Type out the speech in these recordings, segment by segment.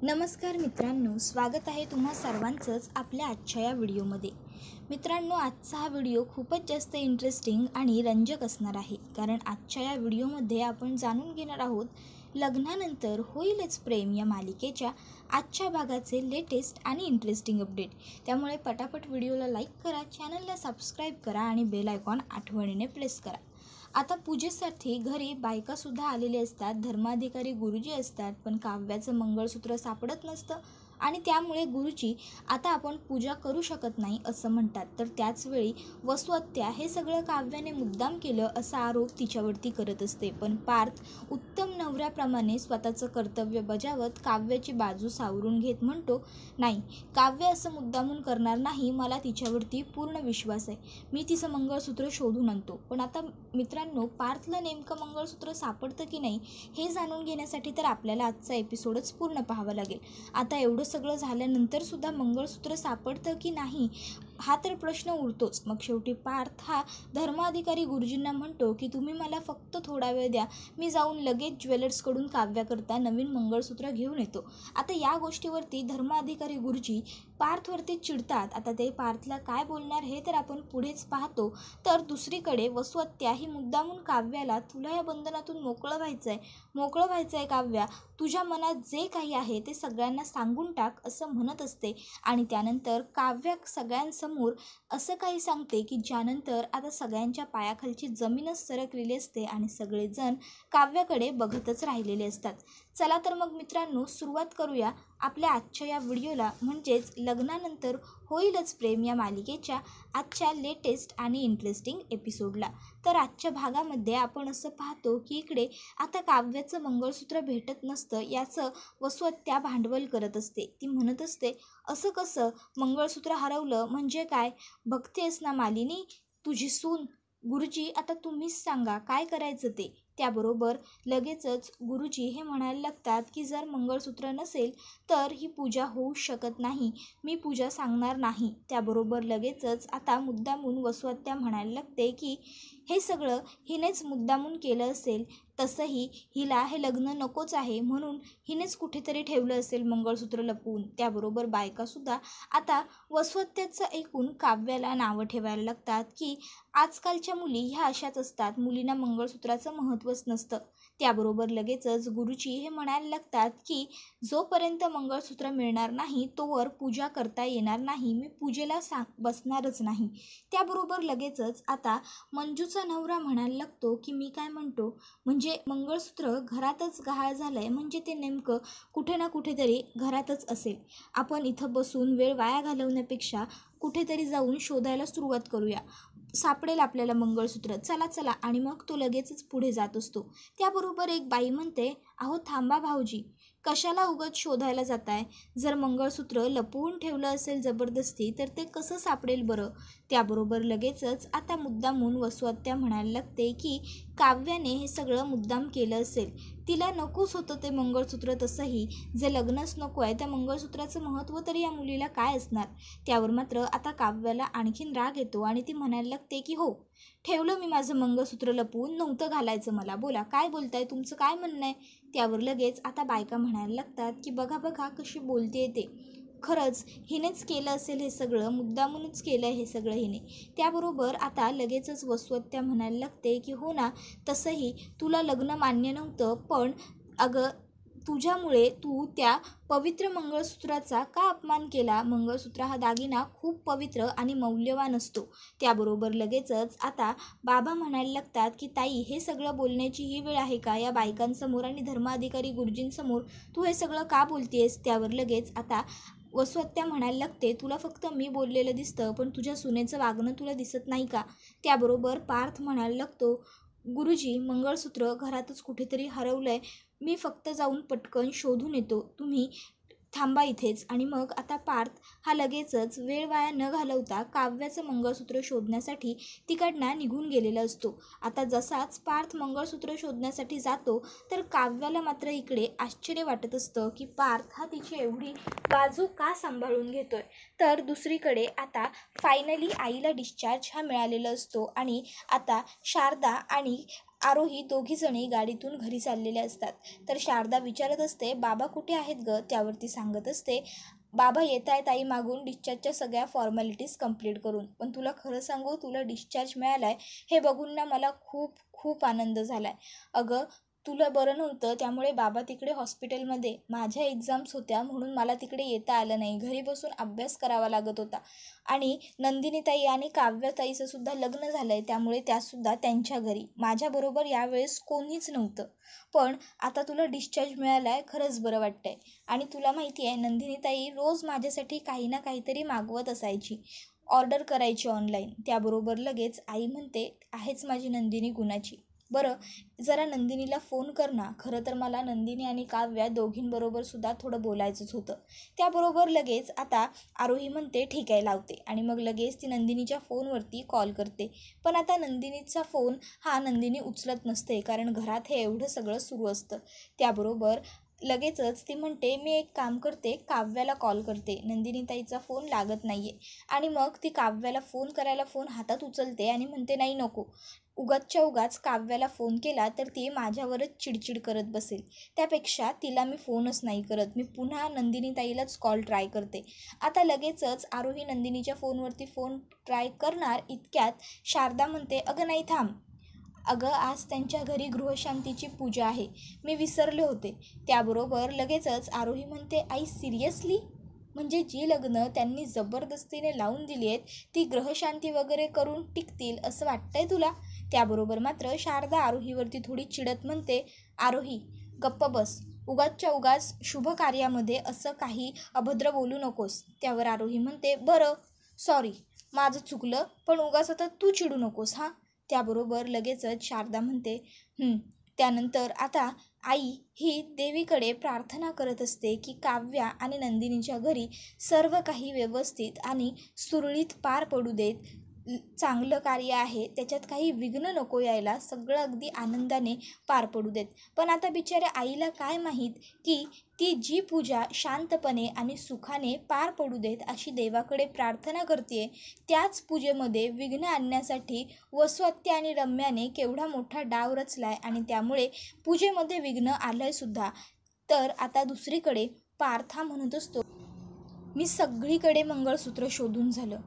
नमस्कार मित्रांनो, स्वागत आहे तुम्हा सर्वांचंच आपल्या आजच्या या व्हिडिओमध्ये. मित्रांनो, आजचा हा व्हिडिओ खूपच जास्त इंटरेस्टिंग आणि रंजक असणार आहे. कारण आजच्या या व्हिडिओमध्ये आपण जाणून घेणार आहोत लग्नानंतर होईलच प्रेम या मालिकेच्या आजच्या भागाचे लेटेस्ट आणि इंटरेस्टिंग अपडेट. त्यामुळे पटापट व्हिडिओला लाईक करा, चॅनलला सबस्क्राईब करा आणि बेल आयकॉन आठवणीने प्रेस करा. आता पूजेसाठी घरी बायकासुद्धा आलेले असतात, धर्माधिकारी गुरुजी असतात, पण काव्याचं मंगळसूत्र सापडत नसतं आणि त्यामुळे गुरुजी आता आपण पूजा करू शकत नाही असं म्हणतात. तर त्याचवेळी वसुहत्या हे सगळं काव्याने मुद्दाम केलं असा आरोप तिच्यावरती करत असते. पण पार्थ उत्तम नवऱ्याप्रमाणे स्वतःचं कर्तव्य बजावत काव्याची बाजू सावरून घेत म्हणतो, नाही, काव्य असं मुद्दामून करणार नाही, मला तिच्यावरती पूर्ण विश्वास आहे, मी तिचं मंगळसूत्र शोधून आणतो. पण आता मित्रांनो, पार्थला नेमकं मंगळसूत्र सापडतं की नाही हे जाणून घेण्यासाठी तर आपल्याला आजचा एपिसोडच पूर्ण पाहावा लागेल. आता एवढं सगळं झाल्यानंतर सुद्धा मंगळसूत्र सापडतं की नाही हा तर प्रश्न उरतोच. मग शेवटी पार्थ हा धर्माधिकारी गुरुजींना म्हणतो की तुम्ही मला फक्त थोडा वेळ द्या, मी जाऊन लगेच ज्वेलर्सकडून काव्याकरता नवीन मंगळसूत्र घेऊन येतो. आता या गोष्टीवरती धर्माधिकारी गुरुजी पार्थवरती चिडतात. आता ते पार्थला काय बोलणार हे तर आपण पुढेच पाहतो. तर दुसरीकडे वसुहत्या ही मुद्दामून काव्याला तुला या बंधनातून मोकळं व्हायचं आहे काव्या, तुझ्या मनात जे काही आहे ते सगळ्यांना सांगून टाक असं म्हणत असते. आणि त्यानंतर काव्या सगळ्यांसमोर असं काही सांगते की ज्यानंतर आता सगळ्यांच्या पायाखालची जमीनच सरकलेली असते आणि सगळेजण काव्याकडे बघतच राहिलेले असतात. चला तर मग मित्रांनो, सुरुवात करूया आपल्या आजच्या या व्हिडिओला, म्हणजेच लग्नानंतर होईलच प्रेम या मालिकेच्या आजच्या लेटेस्ट आणि इंटरेस्टिंग एपिसोडला. तर आजच्या भागामध्ये आपण असं पाहतो की इकडे आता काव्याचं मंगळसूत्र भेटत नसतं, याचं वसुहत्या भांडवल करत असते. ती म्हणत असते, असं कसं मंगळसूत्र हरवलं म्हणजे काय? बघतेस ना मालिनी, तुझी सून. गुरुजी, आता तुम्हीच सांगा काय करायचं ते. त्याबरोबर लगेचच गुरुजी हे म्हणायला लागतात की जर मंगळसूत्र नसेल तर ही पूजा होऊ शकत नाही, मी पूजा सांगणार नाही. त्याबरोबर लगेचच आता मुद्दामून वसुहत्या म्हणायला लागते की हे सगळं हिनेच मुद्दामून केलं असेल, तसंही हिला हे लग्न नकोच आहे म्हणून हिनेच कुठेतरी ठेवलं असेल मंगळसूत्र लपवून. त्याबरोबर बायकासुद्धा आता वसुहत्याचं ऐकून काव्याला नावं ठेवायला लागतात की आजकालच्या मुली ह्या अशाच असतात, मुलींना मंगळसूत्राचं महत्त्वच नसतं. त्याबरोबर लगेचच गुरुजी हे म्हणायला लागतात की जोपर्यंत मंगळसूत्र मिळणार नाही तोवर पूजा करता येणार नाही, मी पूजेला बसणारच नाही. त्याबरोबर लगेचच आता मंजूचा नवरा म्हणायला लागतो की मी काय म्हणतो, म्हणजे मंगळसूत्र घरातच गहाळ झालं आहे, म्हणजे ते नेमकं कुठे ना कुठेतरी घरातच असेल. आपण इथं बसून वेळ वाया घालवण्यापेक्षा कुठेतरी जाऊन शोधायला सुरुवात करूया, सापडेल आपल्याला मंगळसूत्र, चला चला. आणि मग तो लगेचच पुढे जात असतो. त्याबरोबर एक बाई म्हणते, अहो थांबा भाऊजी, कशाला उगाच शोधायला जाताय? जर मंगळसूत्र लपवून ठेवलं असेल जबरदस्ती तर ते कसं सापडेल बरं? त्याबरोबर लगेचच आता मुद्दामून वसुहत्या म्हणायला लागते की काव्याने हे सगळं मुद्दाम केलं असेल, तिला नकोच होतं ते मंगळसूत्र. तसंही जे लग्नच नको आहे त्या मंगळसूत्राचं महत्त्व तरी या मुलीला काय असणार? त्यावर मात्र आता काव्याला आणखीन राग येतो आणि ती म्हणायला लागते की हो, ठेवलं मी माझं मंगळसूत्र लपवून, नव्हतं घालायचं मला, बोला काय बोलताय, तुमचं काय म्हणणं आहे? त्यावर लगेच आता बायका म्हणायला लागतात की बघा बघा कशी बोलते ते, खरंच हिनेच केलं असेल हे सगळं, मुद्दामूनच केलं आहे हे सगळं हिने. त्याबरोबर आता लगेचच वसुहत्या म्हणायला लागते की हो ना, तसंही तुला लग्न मान्य नव्हतं, पण अगं तुझ्यामुळे तू त्या पवित्र मंगळसूत्राचा का अपमान केला? मंगळसूत्र हा दागिना खूप पवित्र आणि मौल्यवान असतो. त्याबरोबर लगेचच आता बाबा म्हणायला लागतात की ताई, हे सगळं बोलण्याची ही वेळ आहे का या बायकांसमोर आणि धर्माधिकारी गुरुजींसमोर तू हे सगळं का बोलतेस? त्यावर लगेच आता वसुहत्या म्हणायला लागते, तुला फक्त मी बोललेलं दिसतं, पण तुझ्या सुनेचं वागणं तुला दिसत नाही का? त्याबरोबर पार्थ म्हणायला लागतो, गुरुजी मंगळसूत्र घरातच कुठेतरी हरवलं आहे, मी फक्त जाऊन पटकन शोधून येतो, तुम्ही थांबा इथेच. आणि मग आता पार्थ हा लगेचच वेळ वाया न घालवता काव्याचं मंगळसूत्र शोधण्यासाठी तिकडनं निघून गेलेला असतो. आता जसाच पार्थ मंगळसूत्र शोधण्यासाठी जातो तर काव्याला मात्र इकडे आश्चर्य वाटत असतं की पार्थ हा तिची एवढी बाजू का सांभाळून घेतोय. तर दुसरीकडे आता फायनली आईला डिस्चार्ज हा मिळालेला असतो आणि आता शारदा आणि आरोही दोघीजणी गाडीतून घरी चाललेले असतात. तर शारदा विचारत असते, बाबा कुठे आहेत ग? त्यावरती सांगत असते, बाबा येत आहेत आई मागून डिस्चार्जच्या सगळ्या फॉर्मॅलिटीज कंप्लीट करून. पण तुला खरं सांगू, तुला डिस्चार्ज मिळाला आहे हे बघून ना मला खूप खूप आनंद झाला आहे. अगं तुला बरं नव्हतं त्यामुळे बाबा तिकडे हॉस्पिटलमध्ये, माझ्या एक्झाम्स होत्या म्हणून मला तिकडे येता आलं नाही. घरी बसून अभ्यास करावा लागत होता. आणि नंदिनीताई आणि काव्यताईचं सुद्धा लग्न झालं आहे त्यामुळे त्यासुद्धा त्यांच्या घरी. माझ्याबरोबर यावेळेस कोणीच नव्हतं. पण आता तुला डिस्चार्ज मिळाला आहे, खरंच बरं वाटतं आहे. आणि तुला माहिती आहे नंदिनीताई रोज माझ्यासाठी काही ना काहीतरी मागवत असायची, ऑर्डर करायची ऑनलाईन. त्याबरोबर लगेच आई म्हणते, आहेच माझी नंदिनी गुणाची. बरं जरा नंदिनीला फोन कर ना. खरं तर मला नंदिनी आणि काव्या दोघींबरोबर सुद्धा थोडं बोलायचंच होतं. त्याबरोबर लगेच आता आरोही म्हणते, ठीक आहे लावते. आणि मग लगेच ती नंदिनीच्या फोनवरती कॉल करते. पण आता नंदिनीचा फोन हा नंदिनी उचलत नसते, कारण घरात हे एवढं सगळं सुरू असतं. त्याबरोबर लगेचच ती म्हणते, मी एक काम करते, काव्याला कॉल करते. नंदिनीताईचा फोन लागत नाही आहे. आणि मग ती काव्याला फोन करायला फोन हातात उचलते आणि म्हणते, नाही नको, उगाचच्या उगाच काव्याला फोन केला तर ती माझ्यावरच चिडचिड करत बसेल. त्यापेक्षा तिला मी फोनच नाही करत, मी पुन्हा नंदिनीताईलाच कॉल ट्राय करते. आता लगेचच आरोही नंदिनीच्या फोनवरती फोन ट्राय करणार इतक्यात शारदा म्हणते, अगं नाही थांब, अगं आज त्यांच्या घरी गृहशांतीची पूजा आहे, मी विसरले होते. त्याबरोबर लगेचच आरोही म्हणते, आई सिरियसली? म्हणजे जी लग्न त्यांनी जबरदस्तीने लावून दिली आहेत ती ग्रहशांती वगैरे करून टिकतील असं वाटतंय तुला? त्याबरोबर मात्र शारदा आरोहीवरती थोडी चिडत म्हणते, आरोही गप्प बस, उगाचच्या उगाच शुभ कार्यामध्ये असं काही अभद्र बोलू नकोस. त्यावर आरोही म्हणते, बरं सॉरी, माझं चुकलं, पण उगाच आता तू चिडू नकोस हां. त्याबरोबर लगेचच शारदा म्हणते, त्यानंतर आता आई ही देवीकडे प्रार्थना करत असते की काव्या आणि नंदिनीच्या घरी सर्व काही व्यवस्थित आणि सुरळीत पार पडू देत. चांगलं कार्य आहे त्याच्यात काही विघ्न नको यायला, सगळं अगदी आनंदाने पार पडू देत. पण आता बिचाऱ्या आईला काय माहीत की ती जी पूजा शांतपणे आणि सुखाने पार पडू देत अशी देवाकडे प्रार्थना करते, त्याच पूजेमध्ये विघ्न आणण्यासाठी वसुहत्या आणि रम्याने केवढा मोठा डाव रचला आहे आणि त्यामुळे पूजेमध्ये विघ्न आलं आहे सुद्धा. तर आता दुसरीकडे पार्था म्हणत असतो, मी सगळीकडे मंगळसूत्र शोधून झालं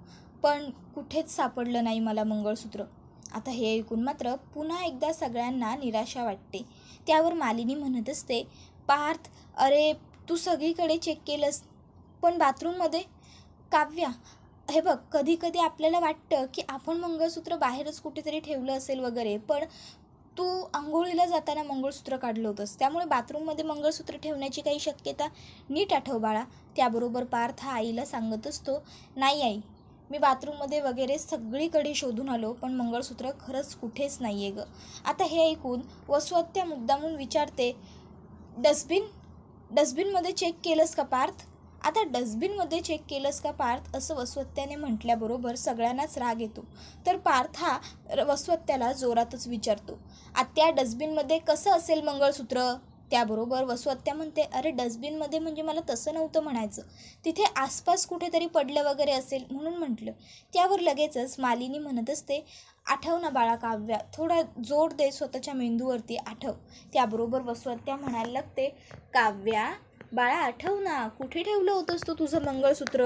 पण कुठेच सापडलं नाही मला मंगळसूत्र. आता हे ऐकून मात्र पुन्हा एकदा सगळ्यांना निराशा वाटते. त्यावर मालिनी म्हणत असते, पार्थ अरे तू सगळीकडे चेक केलंस पण बाथरूममध्ये? काव्या हे बघ, कधी कधी आपल्याला वाटतं की आपण मंगळसूत्र बाहेरच कुठेतरी ठेवलं असेल वगैरे, पण तू आंघोळीला जाताना मंगळसूत्र काढलं होतंस, त्यामुळे बाथरूममध्ये मंगळसूत्र ठेवण्याची काही शक्यता नीट आठव बाळा. त्याबरोबर पार्थ हा आईला सांगत असतो, नाही आई, मी बाथरूममध्ये वगैरे सगळीकडे शोधून आलो पण मंगळसूत्र खरंच कुठेच नाही आहे गं. आता हे ऐकून वसुहत्या मुद्दामून विचारते, डस्टबिनमध्ये चेक केलंस का पार्थ? आता डस्टबिनमध्ये चेक केलंस का पार्थ असं वसुहत्याने म्हटल्याबरोबर सगळ्यांनाच राग येतो. तर पार्थ हा वसुहत्याला जोरातच विचारतो, आत्या डस्टबिनमध्ये कसं असेल मंगळसूत्र? त्याबरोबर वसुहत्या म्हणते, अरे डस्टबिनमध्ये म्हणजे मला तसं नव्हतं म्हणायचं, तिथे आसपास कुठेतरी पडलं वगैरे असेल म्हणून म्हटलं. त्यावर लगेचच मालिनी म्हणत असते, आठव ना बाळा काव्या, थोडा जोर दे स्वतःच्या मेंदूवरती, आठव. त्याबरोबर वसुहत्या म्हणायला लागते, काव्या बाळा आठव ना, कुठे ठेवलं होतंस तू तुझं मंगळसूत्र?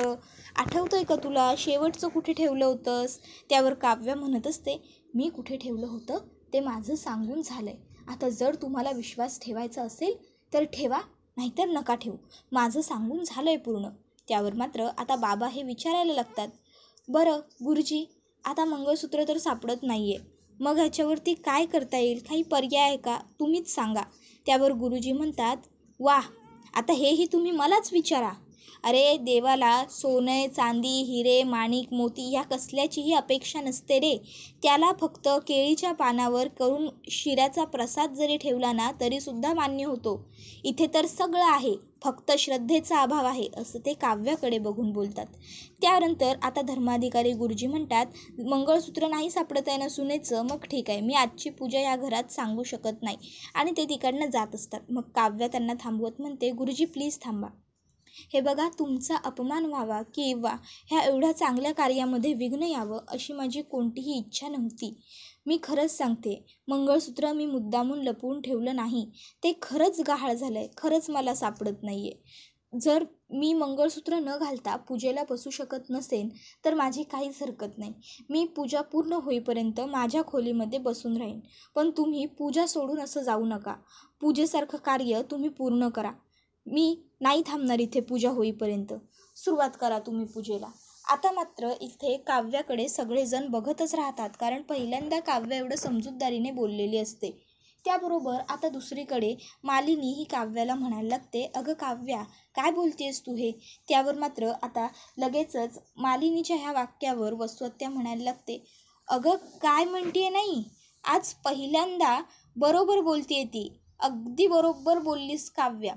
आठवतं आहे का तुला? शेवटचं कुठे ठेवलं होतंस? त्यावर काव्या म्हणत असते, मी कुठे ठेवलं होतं ते माझं सांगून झालं आहे. आता जर तुम्हाला विश्वास ठेवायचा असेल तर ठेवा, नाहीतर नका ठेवू, माझं सांगून झालं आहे पूर्ण. त्यावर मात्र आता बाबा हे विचारायला लागतात, बरं गुरुजी, आता मंगळसूत्र तर सापडत नाही आहे, मग ह्याच्यावरती काय करता येईल? काही पर्याय आहे का? तुम्हीच सांगा. त्यावर गुरुजी म्हणतात, वाह, आता हेही तुम्ही मलाच विचारा. अरे देवाला सोने चांदी हिरे माणिक मोती ह्या कसल्याचीही अपेक्षा नसते रे. त्याला फक्त केळीच्या पानावर करून शिऱ्याचा प्रसाद जरी ठेवला ना तरीसुद्धा मान्य होतो. इथे तर सगळं आहे, फक्त श्रद्धेचा अभाव आहे असं ते काव्याकडे बघून बोलतात. त्यानंतर आता धर्माधिकारी गुरुजी म्हणतात, मंगळसूत्र नाही सापडत आहे ना सुनेचं, मग ठीक आहे, मी आजची पूजा या घरात सांगू शकत नाही. आणि ते तिकडनं जात असतात. मग काव्या त्यांना थांबवत म्हणते, गुरुजी प्लीज थांबा. हे बघा, तुमचा अपमान व्हावा किंवा ह्या एवढ्या चांगल्या कार्यामध्ये विघ्न यावं अशी माझी कोणतीही इच्छा नव्हती. मी खरंच सांगते, मंगळसूत्र मी मुद्दामून लपवून ठेवलं नाही. ते खरंच गहाळ झालं आहे, खरंच मला सापडत नाही आहे. जर मी मंगळसूत्र न घालता पूजेला बसू शकत नसेन तर माझी काहीच हरकत नाही. मी पूजा पूर्ण होईपर्यंत माझ्या खोलीमध्ये बसून राहीन. पण तुम्ही पूजा सोडून असं जाऊ नका. पूजेसारखं कार्य तुम्ही पूर्ण करा. मी नाही थांबणार इथे पूजा होईपर्यंत. सुरुवात करा तुम्ही पूजेला. आता मात्र इथे काव्याकडे सगळेजण बघतच राहतात, कारण पहिल्यांदा काव्य एवढं समजूतदारीने बोललेली असते. त्याबरोबर आता दुसरीकडे मालिनी ही काव्याला म्हणायला लागते, अगं काव्या, काय बोलतेस तू हे? त्यावर मात्र आता लगेचच मालिनीच्या ह्या वाक्यावर वसुहत्या म्हणायला लागते, अगं काय म्हणते नाही, आज पहिल्यांदा बरोबर बोलतेय ती, अगदी बरोबर बोललीस काव्या.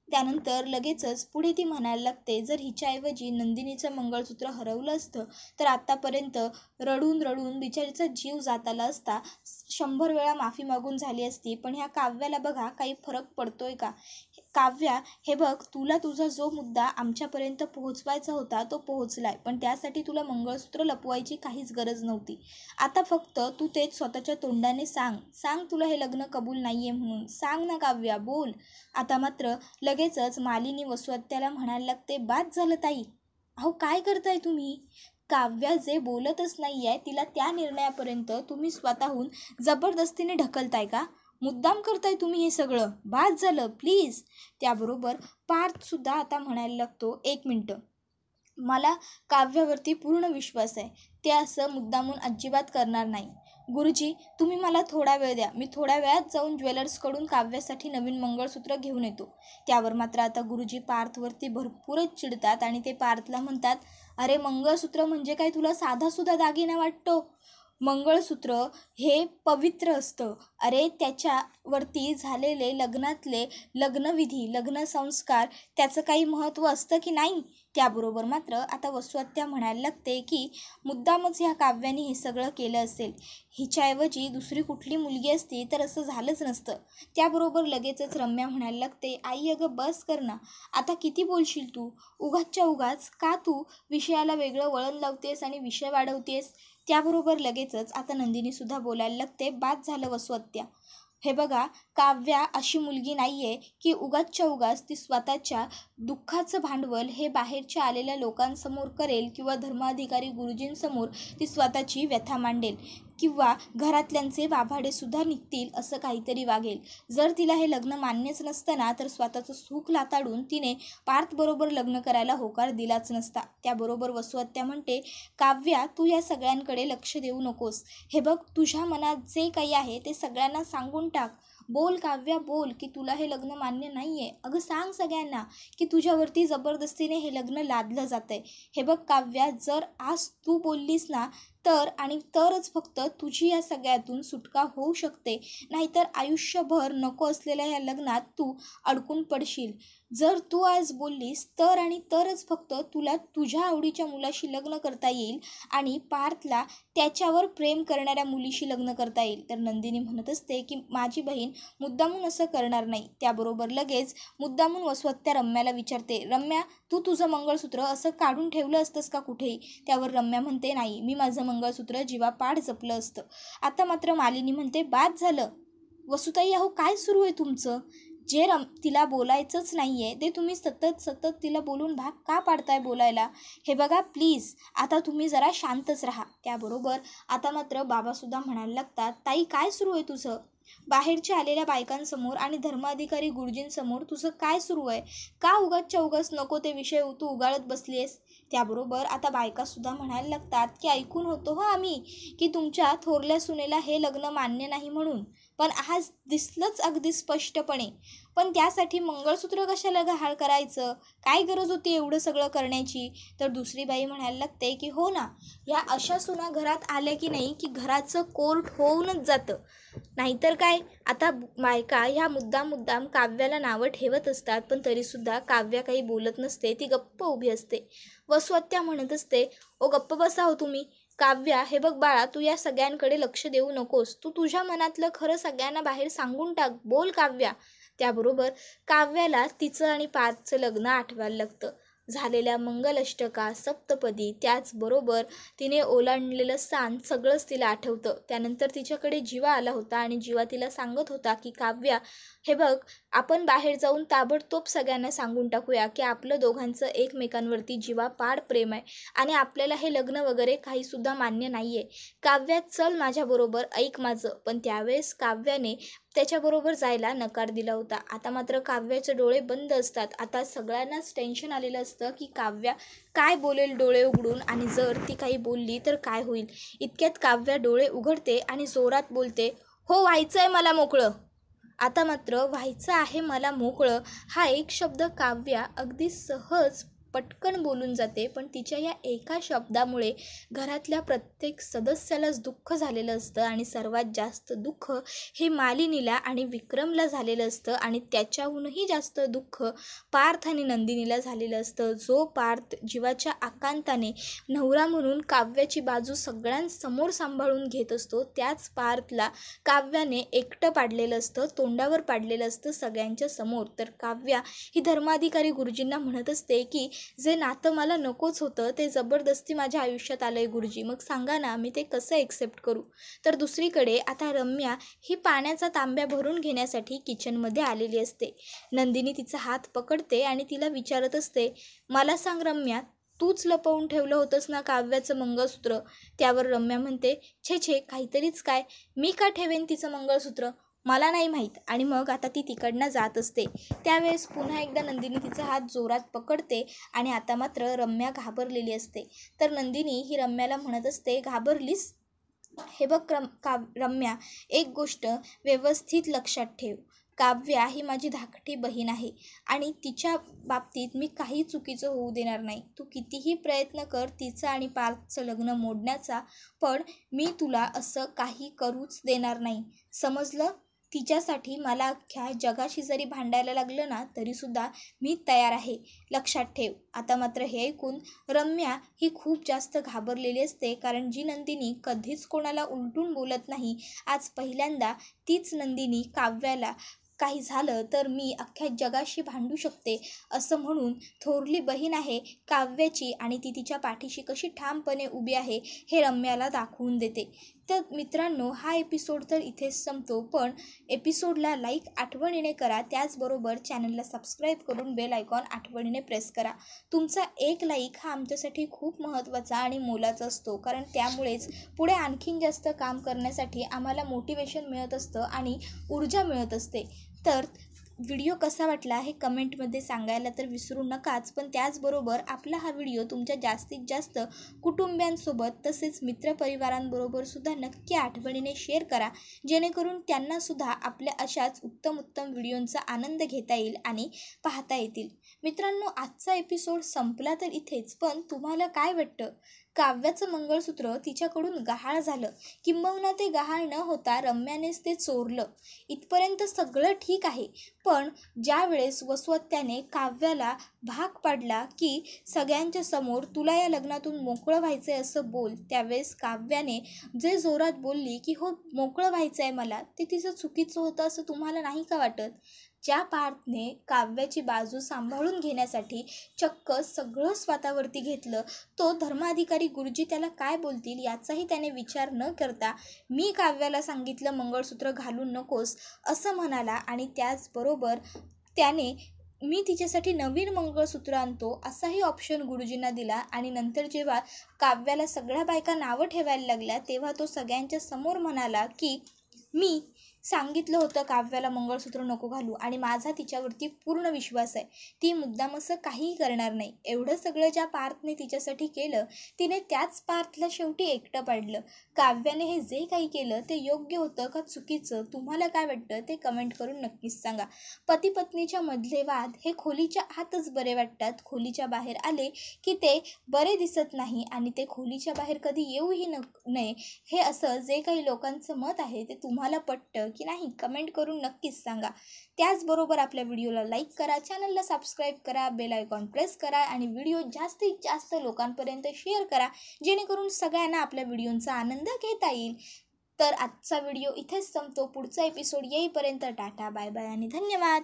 त्यानंतर लगेचच पुढे ती म्हणायला लागते, जर हिच्याऐवजी नंदिनीचं मंगळसूत्र हरवलं असतं तर आत्तापर्यंत रडून रडून बिचारीचा जीव जात आला असता, 100 वेळा माफी मागून झाली असती. पण ह्या काव्याला बघा काही फरक पडतोय का? काव्या, हे बघ, तुला तुझा जो मुद्दा आमच्यापर्यंत पोहोचवायचा होता तो पोहोचलाय, पण त्यासाठी तुला मंगळसूत्र लपवायची काहीच गरज नव्हती. आता फक्त तू तेच स्वतःच्या तोंडाने सांग तुला हे लग्न कबूल नाहीये म्हणून. सांग ना काव्या, बोल. आता मात्र लगेचच मालिनी वसुहत्याला म्हणायला लागते, बाद झालं ताई, अहो काय करताय तुम्ही? काव्या जे बोलतच नाही आहे तिला त्या निर्णयापर्यंत तुम्ही स्वतःहून जबरदस्तीने ढकलताय का? मुद्दाम करताय तुम्ही हे सगळं? बाद झालं, प्लीज. त्याबरोबर पार्थसुद्धा आता म्हणायला लागतो, 1 मिनटं, मला काव्यावरती पूर्ण विश्वास आहे. ते असं मुद्दामून अजिबात करणार नाही. गुरुजी, तुम्ही मला थोडा वेळ द्या, मी थोड्या वेळात जाऊन ज्वेलर्सकडून काव्यासाठी नवीन मंगळसूत्र घेऊन येतो. त्यावर मात्र आता गुरुजी पार्थवरती भरपूरच चिडतात आणि ते पार्थला म्हणतात, अरे मंगळसूत्र म्हणजे काय तुला साधासुद्धा दागिना वाटतो? मंगळसूत्र हे पवित्र असतं. अरे त्याच्यावरती झालेले लग्नातले लग्नविधी, लग्नसंस्कार, त्याचं काही महत्त्व असतं की नाही? त्याबरोबर मात्र आता वसुहत्या म्हणायला लागते की मुद्दामच ह्या काव्याने हे सगळं केलं असेल. हिच्याऐवजी दुसरी कुठली मुलगी असती तर असं झालंच नसतं. त्याबरोबर लगेचच रम्या म्हणायला लागते, आई अगं बस कर ना, आता किती बोलशील तू? उगाचच्या उगाच का तू विषयाला वेगळं वळण लावतेस आणि विषय वाढवतेस? त्याबरोबर लगेचच आता नंदिनीसुद्धा बोलायला लागते, बाद झालं वसुहत्या. हे बघा, काव्या अशी मुलगी नाही आहे की उगाचच्या उगाच ती स्वतःच्या दुःखाचं भांडवल हे बाहेरच्या आलेल्या लोकांसमोर करेल किंवा धर्माधिकारी गुरुजींसमोर ती स्वतःची व्यथा मांडेल किंवा घरातल्यांचे वाभाडेसुद्धा निघतील असं काहीतरी वागेल. जर तिला हे लग्न मान्यच नसतं ना तर स्वतःचं सुख लाताडून तिने पार्थबरोबर लग्न करायला होकार दिलाच नसता. त्याबरोबर वसुहत्या म्हणते, काव्या, तू या सगळ्यांकडे लक्ष देऊ नकोस. हे बघ, तुझ्या मनात जे काही आहे ते सगळ्यांना सांगून टाक. बोल काव्या, बोल की तुला हे लग्न मान्य नाही आहे. अगं सांग सगळ्यांना की तुझ्यावरती जबरदस्तीने हे लग्न लादलं जातं आहे. हे बघ काव्या, जर आज तू बोललीस ना तर आणि तरच फक्त तुझी या सगळ्यातून सुटका होऊ शकते, नाहीतर आयुष्यभर नको असलेल्या या लग्नात तू अडकून पडशील. जर तू आज बोललीस तर आणि तरच फक्त तुला तुझ्या आवडीच्या मुलाशी लग्न करता येईल आणि पार्थला त्याच्यावर प्रेम करणाऱ्या मुलीशी लग्न करता येईल. तर नंदिनी म्हणत असते की माझी बहीण मुद्दामून असं करणार नाही. त्याबरोबर लगेच मुद्दामून वसुहत्या रम्याला विचारते, रम्या, तू तुझं मंगळसूत्र असं काढून ठेवलं असतंस का कुठेही? त्यावर रम्या म्हणते, नाही, मी माझं मंगळसूत्र जीवापाड जपलं असतं. आता मात्र मालिनी म्हणते, बाद झालं वसुताई, अहो काय सुरू आहे तुमचं? जे तिला बोलायचंच नाही आहे ते तुम्ही सतत तिला बोलून भाग का पाडताय बोलायला? हे बघा प्लीज, आता तुम्ही जरा शांतच राहा. त्याबरोबर आता मात्र बाबासुद्धा म्हणायला लागतात, ताई काय सुरू आहे तुझं? बाहेरच्या आलेल्या बायकांसमोर आणि धर्माधिकारी गुरुजींसमोर तुझं काय सुरू आहे? का उगाचच्या उगाच नको ते विषय तू उगाळत बसली आहेस? त्याबरोबर आता बायकासुद्धा म्हणायला लागतात की ऐकून होतो हो आम्ही की तुमच्या थोरल्या सुनेला हे लग्न मान्य नाही म्हणून, पण आज दिसलंच अगदी स्पष्टपणे. पण त्यासाठी मंगळसूत्र कशाला गहाळ करायचं? काय गरज होती एवढं सगळं करण्याची? तर दुसरी बाई म्हणायला लागते की हो ना, ह्या अशा सुना घरात आल्या की नाही की घराचं कोर्ट होऊनच जातं. नाहीतर काय, आता बायका ह्या मुद्दाम काव्याला नावं ठेवत असतात, पण तरीसुद्धा काव्या काही बोलत नसते, ती गप्प उभी असते. वसुहत्या म्हणत असते, ओ गप्प बसा हो तुम्ही. काव्या, हे बघ बाळा, तू या सगळ्यांकडे लक्ष देऊ नकोस. तू तुझ्या मनातलं खरं सगळ्यांना बाहेर सांगून टाक. बोल काव्या. त्याबरोबर काव्याला तिचं आणि पार्थचं लग्न आठवायला लागतं. झालेल्या मंगलाष्टका, सप्तपदी, त्याचबरोबर तिने ओलांडलेलं स्थान सगळंच तिला आठवतं. त्यानंतर तिच्याकडे जीवा आला होता आणि जीवा तिला सांगत होता की काव्या, हे बघ, आपण बाहेर जाऊन ताबडतोब सगळ्यांना सांगून टाकूया की आपलं दोघांचं एकमेकांवरती जीवापाड प्रेम आहे आणि आपल्याला हे लग्न वगैरे काहीसुद्धा मान्य नाही आहे. काव्या, चल माझ्याबरोबर, ऐक माझं. पण त्यावेळेस काव्याने त्याच्याबरोबर जायला नकार दिला होता. आता मात्र काव्याचे डोळे बंद असतात. आता सगळ्यांनाच टेन्शन आलेलं असतं की काव्या काय बोलेल डोळे उघडून, आणि जर ती काही बोलली तर काय होईल. इतक्यात काव्या डोळे उघडते आणि जोरात बोलते, हो, व्हायचं आहे मला मोकळं. आता मात्र व्हायचं आहे मला मोकळं हा एक शब्द काव्या अगदी सहज पटकन बोलून जाते. पण तिच्या या एका शब्दामुळे घरातल्या प्रत्येक सदस्यालाच दुःख झालेलं असतं आणि सर्वात जास्त दुःख हे मालिनीला आणि विक्रमला झालेलं असतं आणि त्याच्याहूनही जास्त दुःख पार्थ आणि नंदिनीला झालेलं असतं. जो पार्थ जीवाच्या आकांताने नवरा म्हणून काव्याची बाजू सगळ्यांसमोर सांभाळून घेत असतो, त्याच पार्थला काव्याने एकटं पाडलेलं असतं, तोंडावर पाडलेलं असतं सगळ्यांच्या समोर. तर काव्या ही धर्माधिकारी गुरुजींना म्हणत असते की जे नातं मला नकोच होतं ते जबरदस्ती माझ्या आयुष्यात आलंय गुरुजी, मग सांगा ना मी ते कसं एक्सेप्ट करू. तर दुसरीकडे आता रम्या ही पाण्याचा तांब्या भरून घेण्यासाठी किचनमध्ये आलेली असते. नंदिनी तिचा हात पकडते आणि तिला विचारत असते, मला सांग रम्या, तूच लपवून ठेवलं होतंस ना काव्याचं मंगळसूत्र. त्यावर रम्या म्हणते, छे छे, काहीतरीच काय, मी का ठेवेन तिचं मंगळसूत्र, मला नाही माहीत. आणि मग आता ती तिकडनं जात असते. त्यावेळेस पुन्हा एकदा नंदिनी तिचा हात जोरात पकडते आणि आता मात्र रम्या घाबरलेली असते. तर नंदिनी ही रम्याला म्हणत असते, घाबरलीस? हे बघ रम्या, एक गोष्ट व्यवस्थित लक्षात ठेव, काव्या ही माझी धाकटी बहीण आहे आणि तिच्या बाबतीत मी काही चुकीचं होऊ देणार नाही. तू कितीही प्रयत्न कर तिचं आणि पार्थचं लग्न मोडण्याचा, पण मी तुला असं काही करूच देणार नाही, समजलं. तिच्यासाठी मला अख्ख्या जगाशी जरी भांडायला लागलं ना तरीसुद्धा मी तयार आहे, लक्षात ठेव. आता मात्र हे ऐकून रम्या ही खूप जास्त घाबरलेली असते, कारण जी नंदिनी कधीच कोणाला उलटून बोलत नाही, आज पहिल्यांदा तीच नंदिनी काव्याला काही झालं तर मी अख्ख्या जगाशी भांडू शकते असं म्हणून थोरली बहीण आहे काव्याची आणि ती तिच्या पाठीशी कशी ठामपणे उभी आहे हे रम्याला दाखवून देते. तर मित्रांनो, हा एपिसोड तर इथेच संपतो, पण एपिसोडला लाईक आठवणीने करा, त्याचबरोबर चॅनलला सबस्क्राईब करून बेल आयकॉन आठवणीने प्रेस करा. तुमचा एक लाईक हा आमच्यासाठी खूप महत्त्वाचा आणि मोलाचा असतो, कारण त्यामुळेच पुढे आणखीन जास्त काम करण्यासाठी आम्हाला मोटिवेशन मिळत असतं आणि ऊर्जा मिळत असते. तर व्हिडिओ कसा वाटला हे कमेंटमध्ये सांगायला तर विसरू नकाच. पण त्याचबरोबर आपला हा व्हिडिओ तुमच्या जास्तीत जास्त कुटुंबियांसोबत तसेच मित्रपरिवारांबरोबर सुद्धा नक्की आठवणीने शेअर करा, जेणेकरून त्यांनासुद्धा आपल्या अशाच उत्तम व्हिडिओंचा आनंद घेता येईल आणि पाहता येतील. मित्रांनो, आजचा एपिसोड संपला तर इथेच, पण तुम्हाला काय वाटतं? काव्याचं मंगळसूत्र तिच्याकडून गहाळ झालं, किंबहुना ते गहाळ न होता रम्यानेच ते चोरलं, इथपर्यंत सगळं ठीक आहे. पण ज्या वेळेस वसवत्याने काव्याला भाग पाडला की सगळ्यांच्या समोर तुला या लग्नातून मोकळं व्हायचं आहे असं बोल, त्यावेळेस काव्याने जे जोरात बोलली की हो मोकळं व्हायचं आहे मला, ते तिचं चुकीचं होतं असं तुम्हाला नाही का वाटत? ज्या पार्थने काव्याची बाजू सांभाळून घेण्यासाठी चक्क सगळं स्वतःवरती घेतलं, तो धर्माधिकारी गुरुजी त्याला काय बोलतील याचाही त्याने विचार न करता मी काव्याला सांगितलं मंगळसूत्र घालून नकोस असं म्हणाला आणि त्याचबरोबर त्याने मी तिच्यासाठी नवीन मंगळसूत्र आणतो असाही ऑप्शन गुरुजींना दिला. आणि नंतर जेव्हा काव्याला सगळ्या बायका नावं ठेवायला लागल्या तेव्हा तो सगळ्यांच्या समोर म्हणाला की मी सांगितलं होतं काव्याला मंगळसूत्र नको घालू आणि माझा तिच्यावरती पूर्ण विश्वास आहे, ती मुद्दाम असं काहीही करणार नाही. एवढं सगळं ज्या पार्थने तिच्यासाठी केलं, तिने त्याच पार्थला शेवटी एकटं पाडलं. काव्याने हे जे काही केलं ते योग्य होतं का चुकीचं, तुम्हाला काय वाटतं ते कमेंट करून नक्कीच सांगा. पती पत्नीच्या मधले वाद हे खोलीच्या आतच बरे वाटतात, खोलीच्या बाहेर आले की ते बरे दिसत नाही आणि ते खोलीच्या बाहेर कधी येऊही नये, हे असं जे काही लोकांचं मत आहे ते तुम्हाला पटतं की नाही कमेंट करून नक्कीच सांगा. त्याचबरोबर आपल्या व्हिडिओला लाईक करा, चॅनलला सबस्क्राईब करा, बेल आयकॉन प्रेस करा आणि व्हिडिओ जास्तीत जास्त लोकांपर्यंत शेअर करा, जेणेकरून सगळ्यांना आपल्या व्हिडिओचा आनंद घेता येईल. तर आजचा व्हिडिओ इथेच संपतो. पुढचा एपिसोड येईपर्यंत टाटा, बाय बाय आणि धन्यवाद.